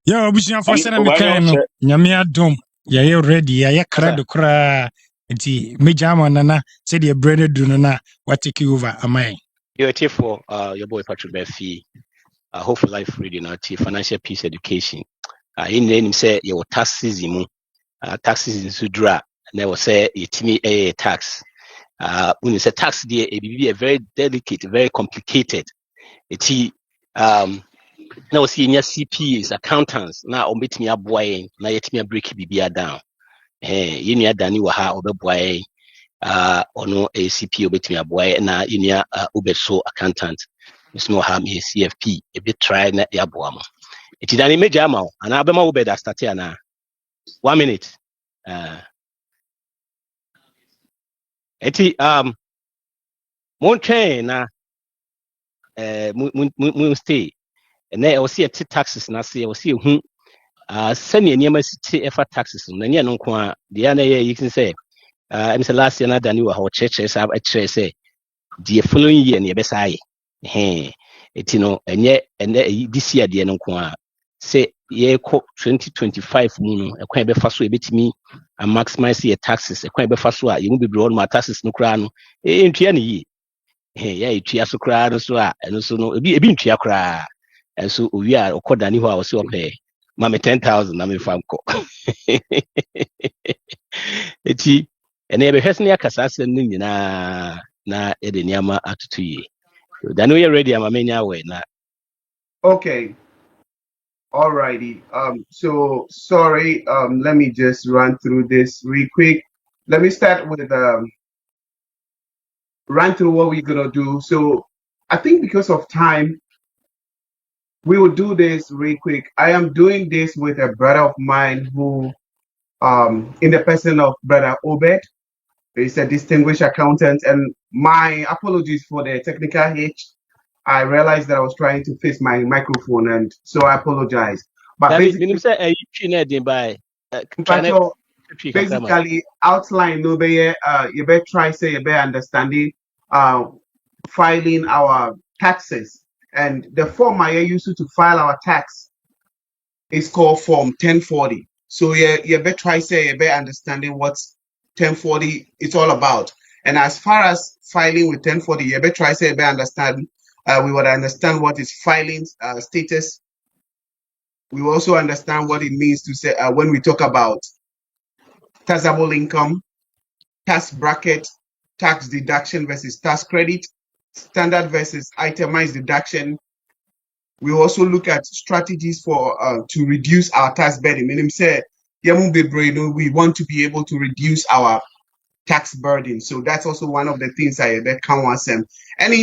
Yeah, obusia for say na me Oba kan no. Nyame adom. Ya ye ready, ya ye credo kra. Enti mejama nana say the bread do no na what take you over amai. You're here for your boy Patrick Murphy. Hope for life reading financial peace education. In the name say your tax season tax season so dra na we say yetimi tax. When you say tax there it be a very delicate, very complicated. Eti na we see CPAs, accountants na ombetimi aboa yen na yetimi break bibia down. Yenu adani wa ha obeboa yen ono ACP obetumi aboa na yenu obeso accountant. Mr. Ham is CFP a bit try na yaboa mo. Eti dani meja ama ana abema wo beda start na 1 minute. Eti mon train na mun stay na e see taxes na see e see hu sani niam si efa taxes na ne no ko a dia na ye yikin say em say last year na dani wa ho church say a say the following year na ye be say eti no enye this year de no ko a say ye ko 2025 mu no ekwan be fa so ebetimi a maximize your taxes ekwan be fa so a ye mu bebre on taxes no kra no ntua ne yi ya etua so kra no so a eno so no ebi ntua kra enso owi a okoda ni ho a wo se ope ma me 10,000 na me fa nko eti ene be hwese ne akasa asem no nyina na e de niama atutu yi da no ye ready ama menya we na. Okay. Alrighty. So sorry. Let me just run through this real quick. Let me start with run through what we're gonna do. So I think because of time, we will do this real quick. I am doing this with a brother of mine who, in the person of brother Obed, is a distinguished accountant. And my apologies for the technical hitch. I realized that I was trying to fix my microphone, and so I apologize. But Da basically, minim say e twi na din by try na Mpacho, twi kakra ma. basically outline no be you better try say you better understanding uh filing our taxes, and the form I use to file our tax is called form 1040. So you better try say you better understanding what 1040 is all about. And as far as filing with 1040, you better try say you better understand we would understand what is filing status. We also understand what it means to say when we talk about taxable income, tax bracket, tax deduction versus tax credit, standard versus itemized deduction. We also look at strategies for to reduce our tax burden. Meaning, say, we want to be able to reduce our tax burden. So that's also one of the things that can want some.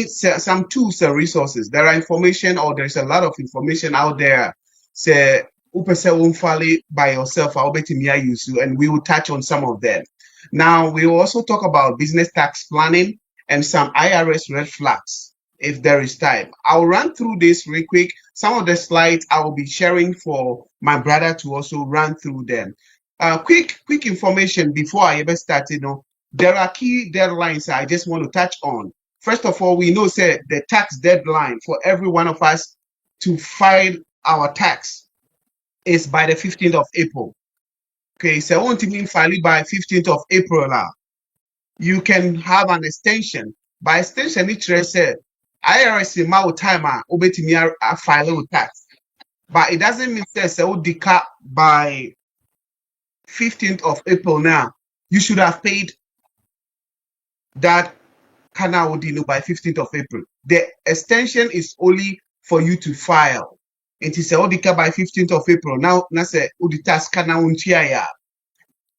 Some tools and resources. There are information, or there's a lot of information out there. Say, by yourself, I'll bet you, and we will touch on some of them. Now, we will also talk about business tax planning and some IRS red flags if there is time. I'll run through this real quick. Some of the slides I will be sharing for my brother to also run through them. Quick information before I ever start, there are key deadlines I just want to touch on. First of all, we know say the tax deadline for every one of us to file our tax is by the 15th of April. Okay, so I want to mean file it by 15th of April now. You can have an extension. By extension, it says IRS amount time obetimi file with tax. But it doesn't mean say decap by 15th of April now. You should have paid that Kana Odino by 15th of April. The extension is only for you to file. It is a Odika by 15th of April. Now, Nase Uditas Kana Unchiaya.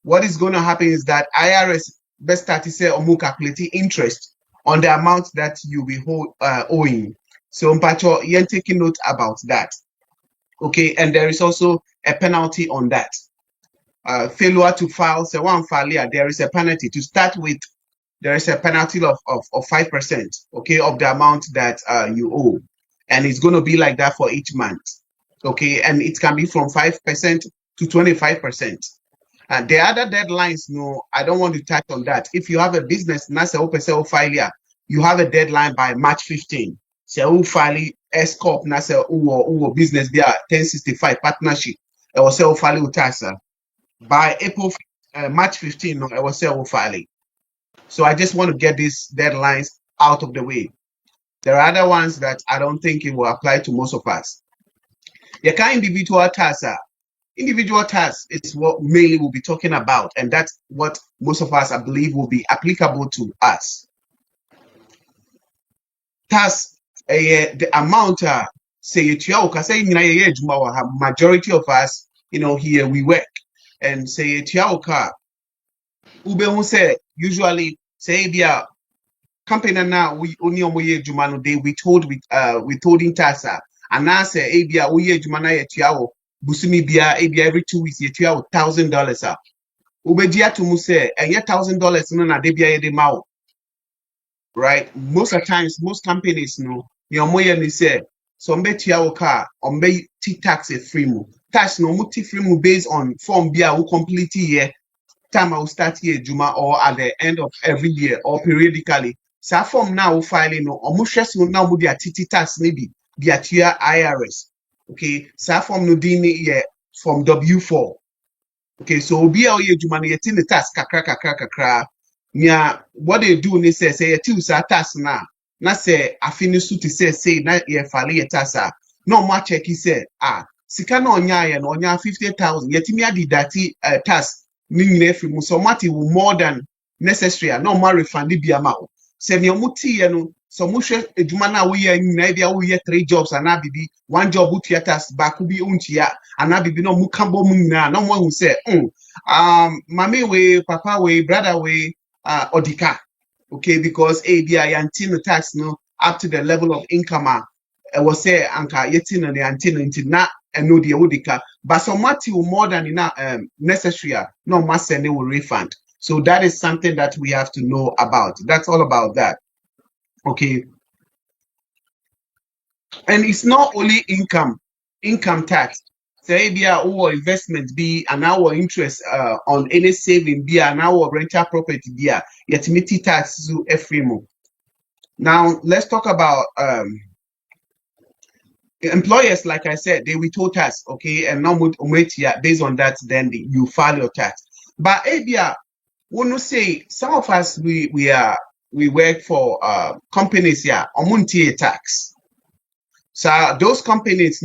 What is going to happen is that IRS best start to say Omu calculating interest on the amount that you will owing. So, Mpacho, you're taking note about that. Okay, and there is also a penalty on that. Failure to file, say one failure, there is a penalty. To start with, there is a penalty of 5%, okay, of the amount that you owe. And it's going to be like that for each month, okay? And it can be from 5% to 25%. And the other deadlines, no, I don't want to touch on that. If you have a business, NASA failure, you have a deadline by March 15. say who file S corp na say who business be a 1065 partnership e was say who file tax by March 15 no e was say who file. So I just want to get these deadlines out of the way. There are other ones that I don't think it will apply to most of us. The kind individual tax individual tax is what mainly we'll be talking about, and that's what most of us I believe will be applicable to us. Tax the amount say majority of us, here we work, and say ube say usually say be a company now we only jumano they withholding tax and now say ebia we jumana yetuawo busumi bia ebia every 2 weeks yetuawo $1,000 ube dia to mu say and $1,000 no na de bia ye de ma, right? Most of the times most companies no your moye ni say so mbetuawo car ombe ti tax e free mu tax no mu ti free mu based on form bia wo complete year time I will start here Juma or at the end of every year or periodically. So from now filing no almost now with their TT tax maybe their tier IRS. Okay, so from no dini from W4. Okay, so be our year Juma yetin the tax kakra. Yeah, what they do they say you two tax now. Na say I finish to say na ye file your tax no more check he say sika na onya 50,000 yetimi adi dati tax so mati will more than necessary no more refund bi ama o se me omuti ye no so mo hwe eduma na wo ye nyina bia wo ye 3 jobs ana bibi one job wo theaters back bi untia ana bibi no mu kambo mu nyina no mo hu se mama we papa we brother we odika, okay, because bia yantin tax no up to the level of income was say anka yetin and the antin na no the odika but some will more than enough necessary no must send will refund. So that is something that we have to know about. That's all about that. Okay, and it's not only income tax. Say be our investment be an our interest on any saving be an our rental property be yet meet tax to every month. Now let's talk about employers, like I said, they withhold tax, okay, and now based on that, then you file your tax. But Abia, when you say some of us we work for companies here, omuntie tax. So those companies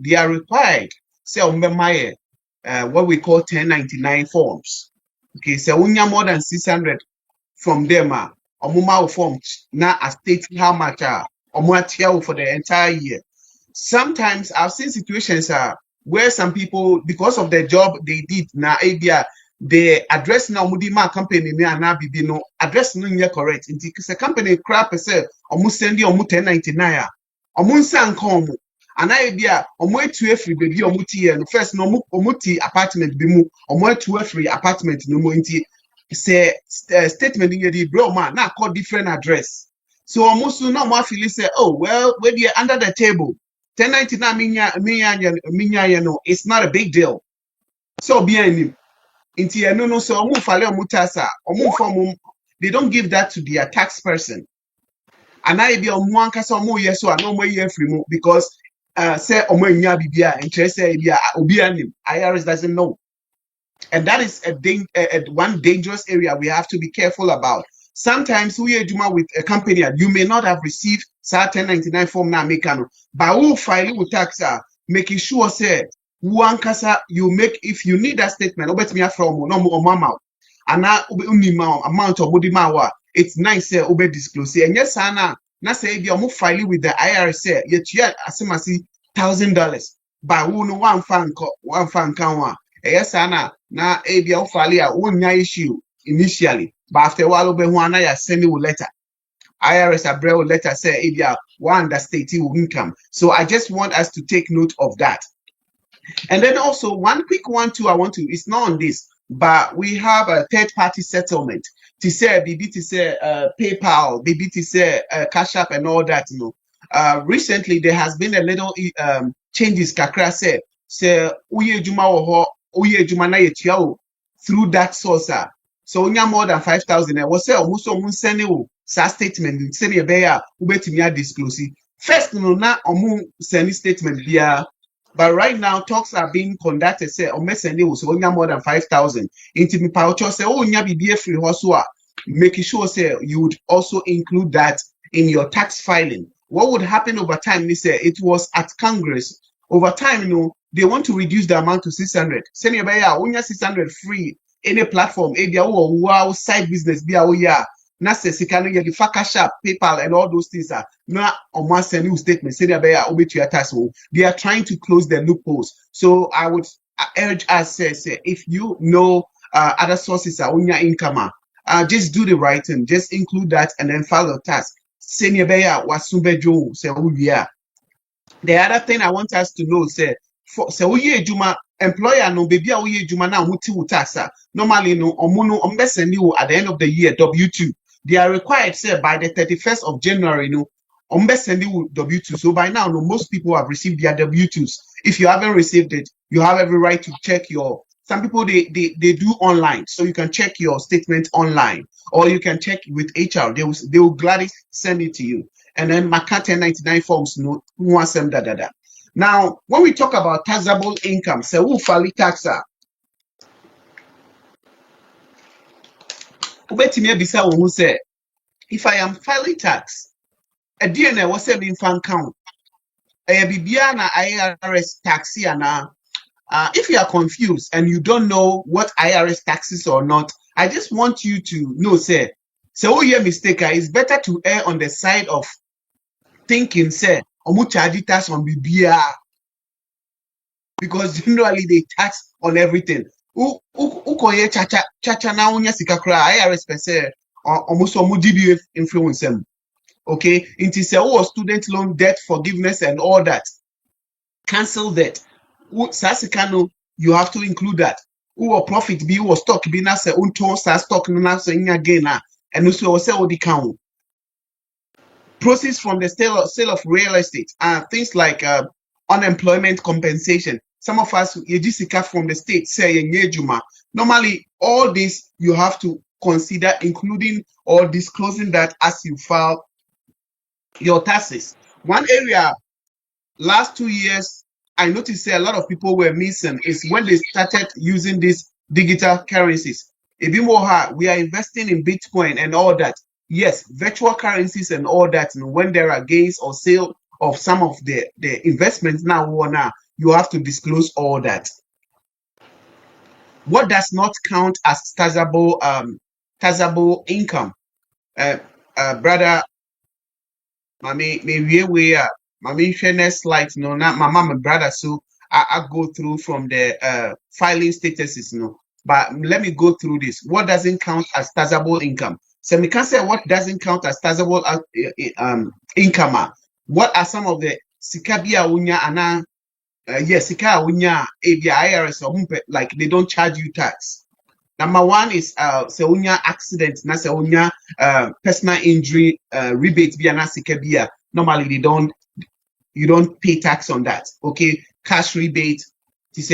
they are required say what we call 1099 forms. Okay, so when you more than 600 from them form now stating how much for the entire year. Sometimes I've seen situations where some people, because of the job they did na the address now mudima company na bibi no address no correct. It's a company crap say send you 1099 nsa nka and idea etu free baby no first no apartment bi mu etu free apartment no mo nti say statement in the bro man now call different address. So almost no more feel say, oh well, when you're under the table, 1099 it's not a big deal. So behind him, no so they don't give that to their tax person. And I be on one case or more yes or no more year free because say bibia interest IRS doesn't know. And that is one dangerous area we have to be careful about. Sometimes we do with a company, you may not have received 1099 form now, but who file with tax, making sure say one kasa you make if you need that statement. From no mama, and now amount of body it's nice say obey disclose. And yes, Anna, na say if you file with the IRS, yet you asimasi $1,000, but who no one fan count. Yes, Anna, na ebia ufalia wonya issue initially, but after a while obehuana ya send you letter. IRS abreu letter say ebia one that state income. So I just want us to take note of that. And then also one quick one too, it's not on this, but we have a third-party settlement. To say BB to say PayPal, BB to say Cash App and all that, recently there has been a little changes kakra say uye juma wo uye juma na yetua through that source. So unya more than 5,000 was say almost send statement send your bear ubetimi disclose first no na omu send statement bia. But right now, talks are being conducted. Say, or messenger was only more than 5,000. Into me, pouch say, oh, nya be free hustle. Making sure say you would also include that in your tax filing. What would happen over time? They say it was at Congress. Over time, they want to reduce the amount to 600. Send your buyer, only 600 free any platform. Wow, side business, be yeah. Na se sika no ye the cash app, PayPal, and all those things are na on send you statement. Say they are trying to close the loopholes. So I would urge us say if you know other sources are on your income, just do the right thing. Just include that and then file the tax. Senior Beya was Joe say who we are. The other thing I want us to know say for say we juma employer no baby we juma na muti tax. Normally no omuno ombesend you at the end of the year W2. They are required say by the 31st of January no ombesend you W2. So by now no most people have received their W2s. If you haven't received it, you have every right to check your. Some people they do online, so you can check your statement online, or you can check with HR. They will gladly send it to you. And then Maka 1099 forms no da da da. Now, when we talk about taxable income, say who fali taxa. Ubetimi bisa who say if I am filing tax, a DNA was a being fan count. A bibiana IRS taxi and if you are confused and you don't know what IRS taxes or not, I just want you to know, say, so you're mistaken. It's better to err on the side of thinking, say, omu charge tax on BBR because generally they tax on everything. Ukoye chacha na unya sikakra IRS per se almost omu DBA influence them. Okay, into say student loan debt forgiveness and all that. Cancel that. Sasikano, you have to include that. Who profit be or stock be na se unto sa stock na se again and also sell the count. Proceeds from the sale of real estate and things like unemployment compensation. Some of us yejisika from the state say yejuma. Normally, all this you have to consider including or disclosing that as you file your taxes. One area last 2 years I noticed a lot of people were missing is when they started using these digital currencies. A bit more hard, we are investing in Bitcoin and all that. Yes, virtual currencies and all that. And when there are gains or sale of some of the investments now, you have to disclose all that. What does not count as taxable income? Brother, maybe we are. Next slide, no, not my mom and brother. So I go through from the filing statuses, no. But let me go through this. What doesn't count as taxable income? So we can say what doesn't count as taxable income. What are some of the sikabia unya ana? Yes, sika unya ABI IRS or like they don't charge you tax. Number one is seunya accident na seunya personal injury rebate via na sikabia. Normally you don't pay tax on that. Okay, cash rebate, this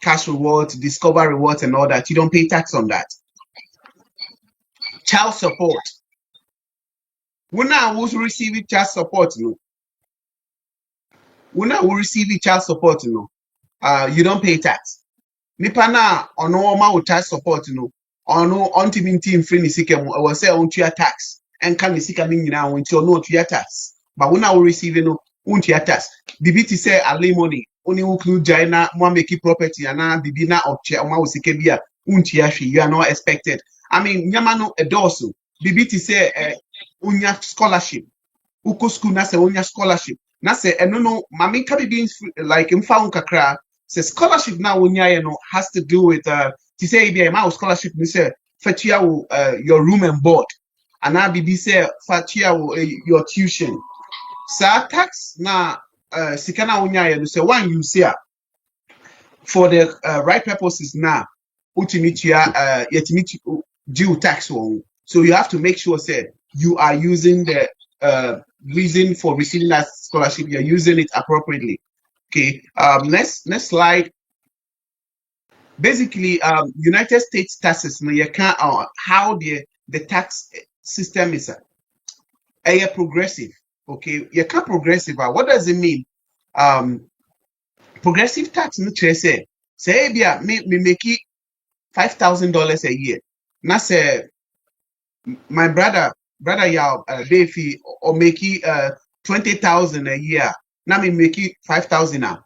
cash reward, discover rewards and all that. You don't pay tax on that. Child support. When I was receiving child support, no. When I will receive child support, no, you don't pay tax. Nipa na ono ma child support, no, ono onti free ni sika mu, I will say on your tax. And can the sika ni nyina on your tax. But when I will receive no, unti tax. BBT say alimony, only include China, one make property, and now bibi na opche, oma usike bia, unti you are not expected. I mean, nyamano edosu. BBT say unya scholarship. Uko school na say unya scholarship. Na say no mami can be like in found kakra. Say scholarship now unya has to do with to say be a scholarship ni say fatia your room and board. And now BB say fatia your tuition. Sa tax na sikana unya no say one you say for the right purposes now ultimately due tax one. So you have to make sure say you are using the reason for receiving that scholarship, you're using it appropriately. Okay, next slide. Basically, United States taxes, you can't how the tax system is progressive. Okay, you can't progressive. What does it mean? Progressive tax no say me make it $5,000 a year. Now say my brother Davey or make it 20,000 a year. Now me make it 5,000 now.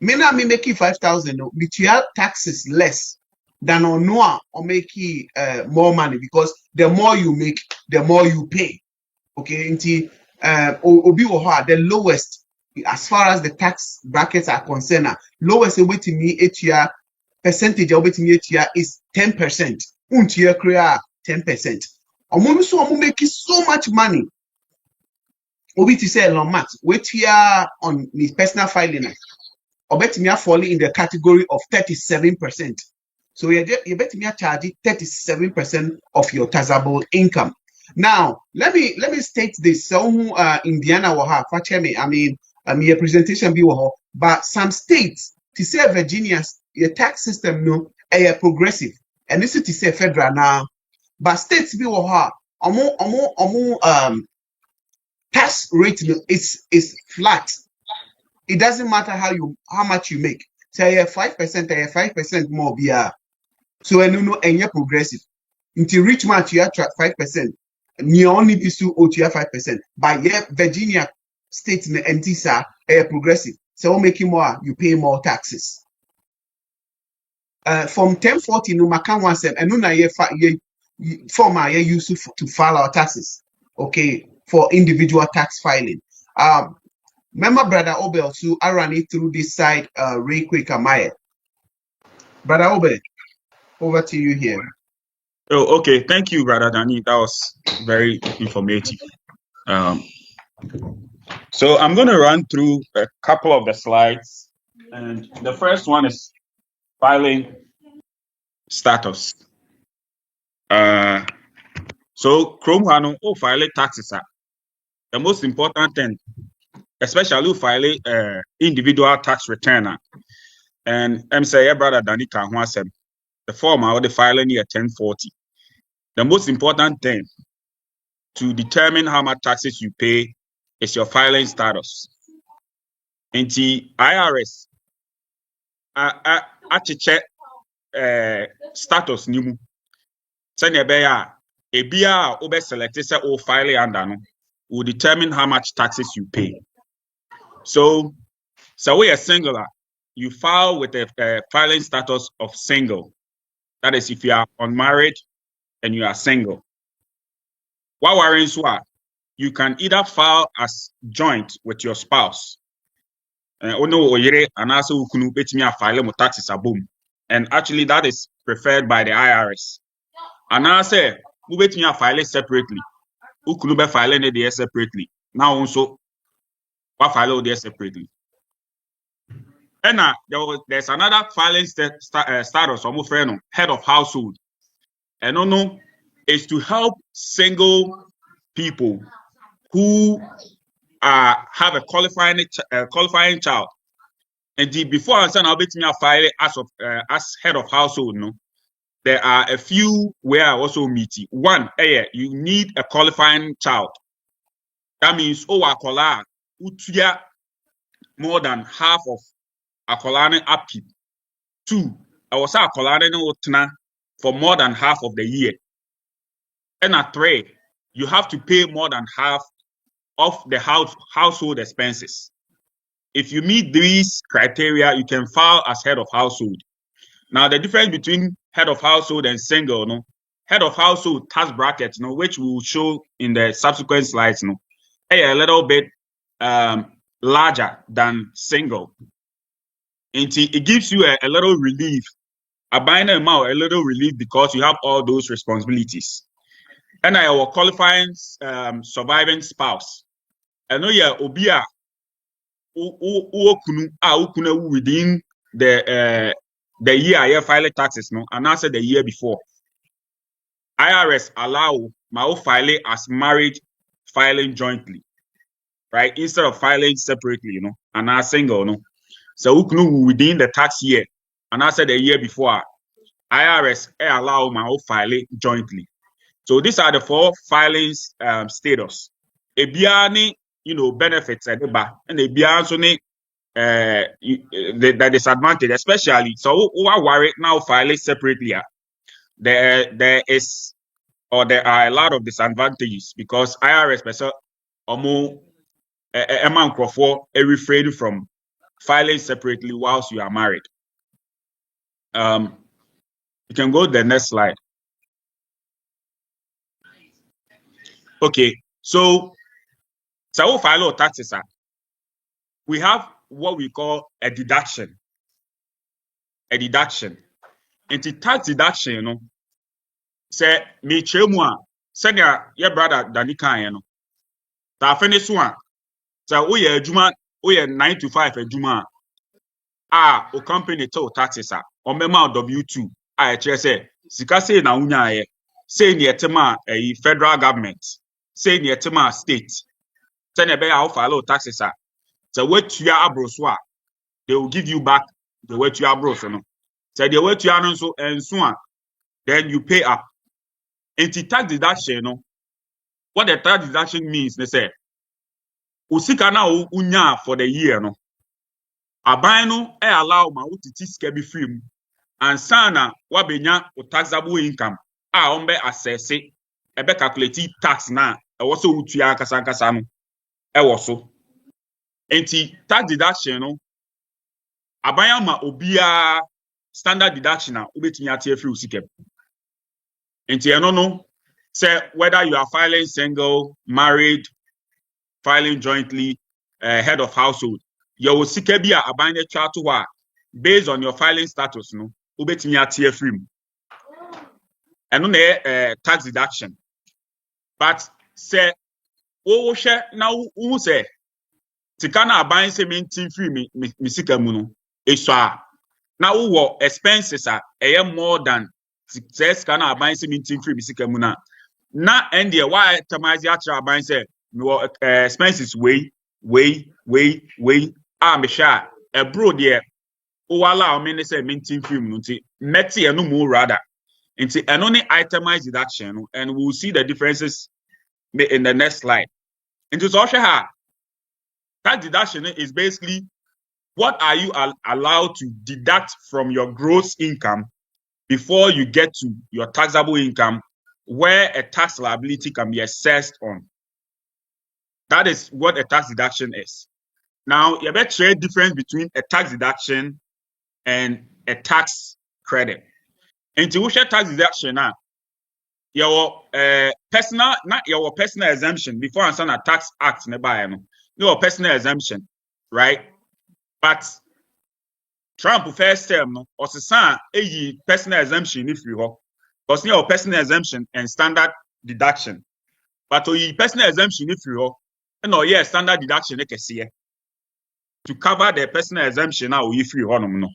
Me now me make it 5,000. But you have taxes less than on Noah or make it more money because the more you make, the more you pay. Okay, until obi the lowest as far as the tax brackets are concerned, lowest waiting me 8 year percentage waiting me 8 year is 10%. Until create 10%. Omo making so much money. Obi to say Elon Musk, wait here on his personal filing. Or bet me falling in the category of 37%. So you bet me charge 37% of your taxable income. Now, let me state this. So Indiana will have I mean your presentation be but some states to say Virginia's your tax system no progressive. And this is to say federal now. But states be tax rate is flat. It doesn't matter how much you make. Say 5%, 5% more be so and you're progressive. Until rich man you have 5%. You only be so you have 5%. But yeah, Virginia state and these are progressive. So making more, you pay more taxes. From 1040 no makan one step and no ye form I use to file our taxes. Okay, for individual tax filing. Remember Brother Obel to I ran it through this side real quick, Amaya. Brother Obel, over to you here. Oh, okay. Thank you, Brother Danny. That was very informative. So I'm going to run through a couple of the slides. And the first one is filing status. So Chrome Hano, file taxes. The most important thing, especially file individual tax return. And I'm saying, Brother Danny Kahwasem, the form I would filing here 1040. The most important thing to determine how much taxes you pay is your filing status. In the IRS, I check status nimu. Send a BIA over selected say or file under will determine how much taxes you pay. So we are singular. You file with a filing status of single. That is if you are unmarried and you are single. While we're you can either file as joint with your spouse. And also file taxes boom. And actually that is preferred by the IRS. And I say we file it separately. Ukunu file it separately. Now also we file it separately. And there's another filing status almost friend head of household. And no is to help single people who have a qualifying child. And before I send I'll file as head of household, no. There are a few where I also meet. One, you need a qualifying child. That means akola utuya more than half of akola upkeep. Two, I was akola utna for more than half of the year. And at three, you have to pay more than half of the household expenses. If you meet these criteria, you can file as head of household. Now, the difference between head of household and single, no, head of household tax bracket, no, which we will show in the subsequent slides, no, a little bit larger than single. It gives you a little relief, a binary amount, a little relief because you have all those responsibilities. And I will qualifying surviving spouse. I know you're obia within the year I file taxes, no, and answer the year before. IRS allow my file as married filing jointly, right? Instead of filing separately, you know, and not single, no. So within the tax year, and answer the year before, IRS allow my file jointly. So these are the four filings status. ebiani, benefits at the back, and ebiani so ne the disadvantage, especially so who are worried now filing separately. There is or there are a lot of disadvantages because IRS person omo Emma refrain from filing separately whilst you are married. You can go to the next slide. Okay, so we file our taxes. We have what we call a deduction. A deduction. And the tax deduction, say me chemua, send your brother Danika, ta finish one. So we are juma, we are 9 to 5 a juma. O company to taxes on mema W2. Say sika say na unya say near tema a federal government, say near tema state. Send a bear file taxes. So what you are abroswa, they will give you back the way you are bros. So the way you are so and so on, then you pay up. And the tax deduction, what the tax deduction means, they say, usika na unya for the year, no. Aban no allow ma utiti sika bi free mu. Ansana wabenya taxable income. Ombe assess ebe calculate tax na so utua kasa no. So. Enti tax deduction no aban ma obia standard deduction na ubetumi atie free usika. Enti no say whether you are filing single, married, filing jointly, head of household, your sika bi a aban na twa to based on your filing status no ubetumi atie free mu. And no tax deduction. But say now who say tikana aban say maintain free me sika mu no eswa now who expenses are more than says kana aban say maintain free me sika mu na end there why itemize actual aban say me expenses way me sha e bro there o allow me say maintain free mu nti meti eno mu rather nti eno ne itemized deduction and we'll see the differences in the next slide. Into social tax deduction is basically what are you allowed to deduct from your gross income before you get to your taxable income where a tax liability can be assessed on. That is what a tax deduction is. Now, you better trade difference between a tax deduction and a tax credit. Into which tax deduction now, your personal, not your personal exemption before answer a tax act nearby, your personal exemption, right? But Trump first term no or say a personal exemption if you ho because your personal exemption and standard deduction. But your personal exemption if you ho and standard deduction to cover the personal exemption now if you ho no.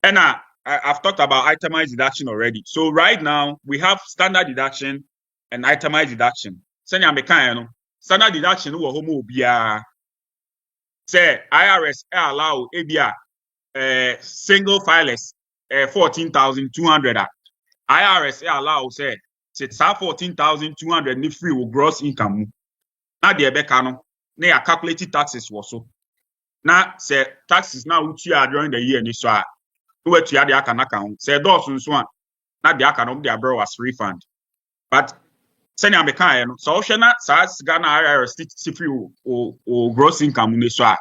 And I've talked about itemized deduction already. So right now we have standard deduction and itemized deduction. Senya meka no standard deduction wo homo bia say IRS allow ebia single filers 14,200 IRS allow say 14,200 ni free with gross income. Na the ebeka no na ya calculate taxes so. Na say taxes now which you are during the year ni so a what you are the akanaka say those nso a na the akanom their bro as refund. But senior meka no so hwe na sa Ghana IRS free o gross income ni so a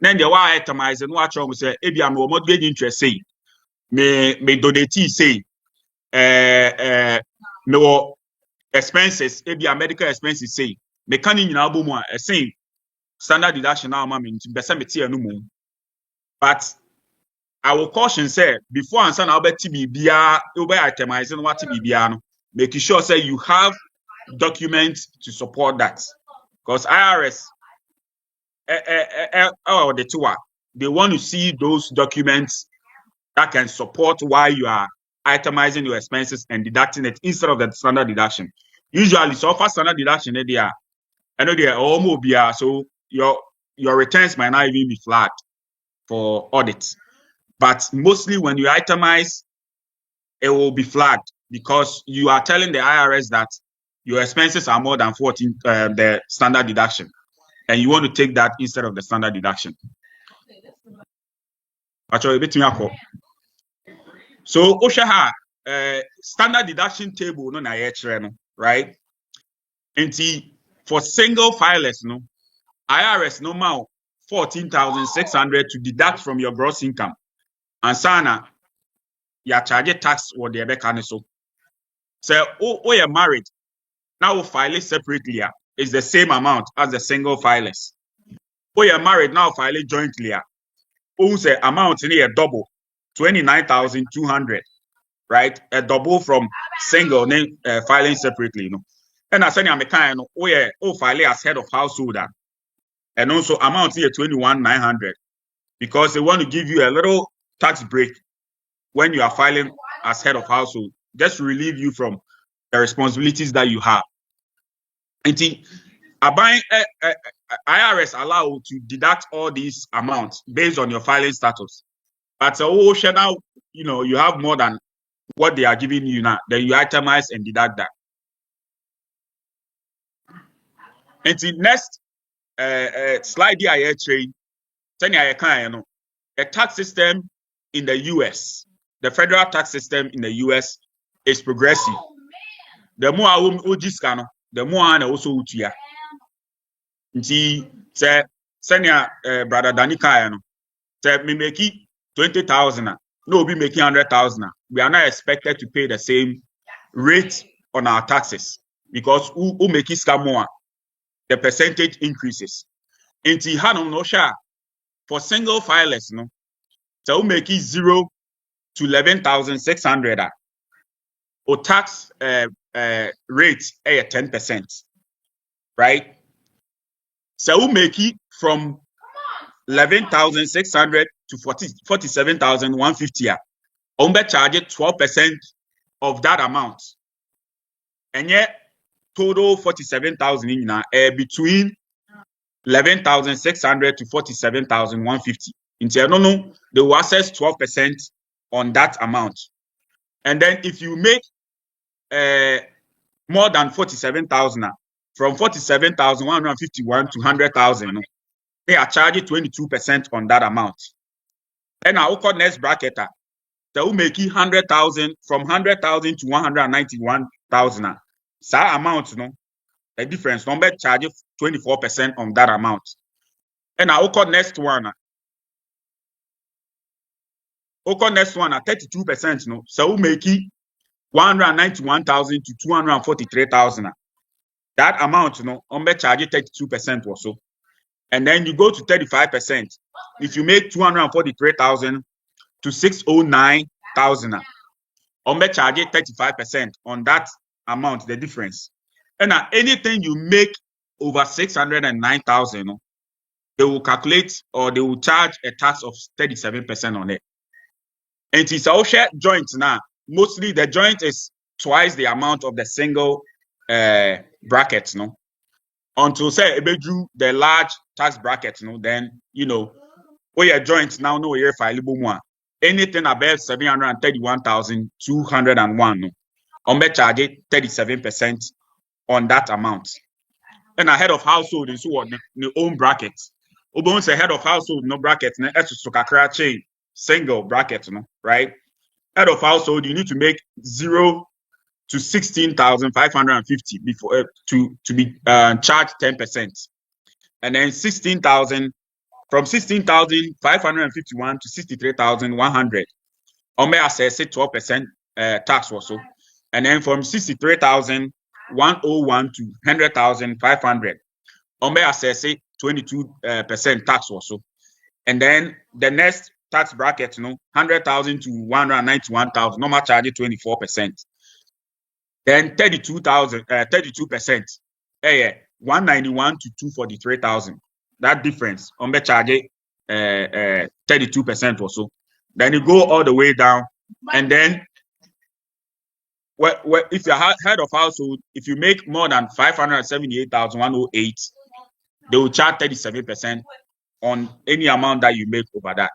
then the why itemize no watch on say e bia me mortgage interest say me donate say no expenses e bia medical expenses say me kan nyina abomu a say standard deduction now ma me be me tie no mu. But I will caution say before answer na obeti bibia e be itemize no what bibia no make sure say you have documents to support that because IRS the two they want to see those documents that can support why you are itemizing your expenses and deducting it instead of the standard deduction. Usually, so far standard deduction, I know they are almost so your returns might not even be flagged for audit. But mostly when you itemize, it will be flagged because you are telling the IRS that your expenses are more than 14, the standard deduction, and you want to take that instead of the standard deduction. Actually, a bit so Oshaha standard deduction table no na no, right? And for single filers, no, IRS no more 14,600 to deduct from your gross income. And sana you charge tax or the other so. So you're married, now we file it separately. It's the same amount as the single filers. You're married, now file it jointly. Who's the amount in here double 29,200, right? A double from single name filing separately, you know. And I said, I'm a kind of file as head of household, and also amount here 21,900 because they want to give you a little tax break when you are filing as head of household, just to relieve you from the responsibilities that you have. And IRS allow to deduct all these amounts based on your filing status. But now, you know, you have more than what they are giving you now. Then you itemize and deduct that. And the next slide here, I train. The tax system in the US, the federal tax system in the US is progressive. The more I the more I also utia. Say, senior brother Danika, say me make 20,000. No, we making 100,000. We are not expected to pay the same rate on our taxes because who make it more, the percentage increases. Inti hanom no sha for single filers, no, so who make it 0 to 11,600. Or tax rate 10%, right? So who make it from 11,600 to 47,150. Umbe charge 12% of that amount. And yet total 47,000 in between 11,600 to 47,150. No, they will assess 12% on that amount. And then if you make more than 47,000, from 47,151 to 100,000, they are charging 22% on that amount. And our next bracket, they will make it 100,000 from 100,000 to 191,000. So amount, no, a difference. Number charge 24% on that amount. And our next one, 32%, no, so we make it 191,000 to 243,000. That amount, no, number charge 32% or so. And then you go to 35%. If you make 243,000 to 609,000, charge 35% on that amount, the difference. And anything you make over 609,000, they will calculate or they will charge a tax of 37% on it. And it's all share joint now. Mostly the joint is twice the amount of the single brackets, no. Until say the large tax bracket, then your joint now no year fileable one. Anything above 731,201, charge 37% on that amount. And a head of household is what the own bracket. Obon say head of household no bracket, chain single bracket, right? Head of household, you need to make 0 to 16,550 before to be charged 10%, and then 16,000 from 16,551 to 63,100. Assess 12% tax also, and then from 63,101 to 100,500. Assess 22% tax also, and then the next tax bracket, 100,000 to 191,000. Normal charge 24%. Then 32%, 191 to 243,000. That difference, charge 32% or so. Then you go all the way down, and then if you're head of household, if you make more than 578,108, they will charge 37% on any amount that you make over that.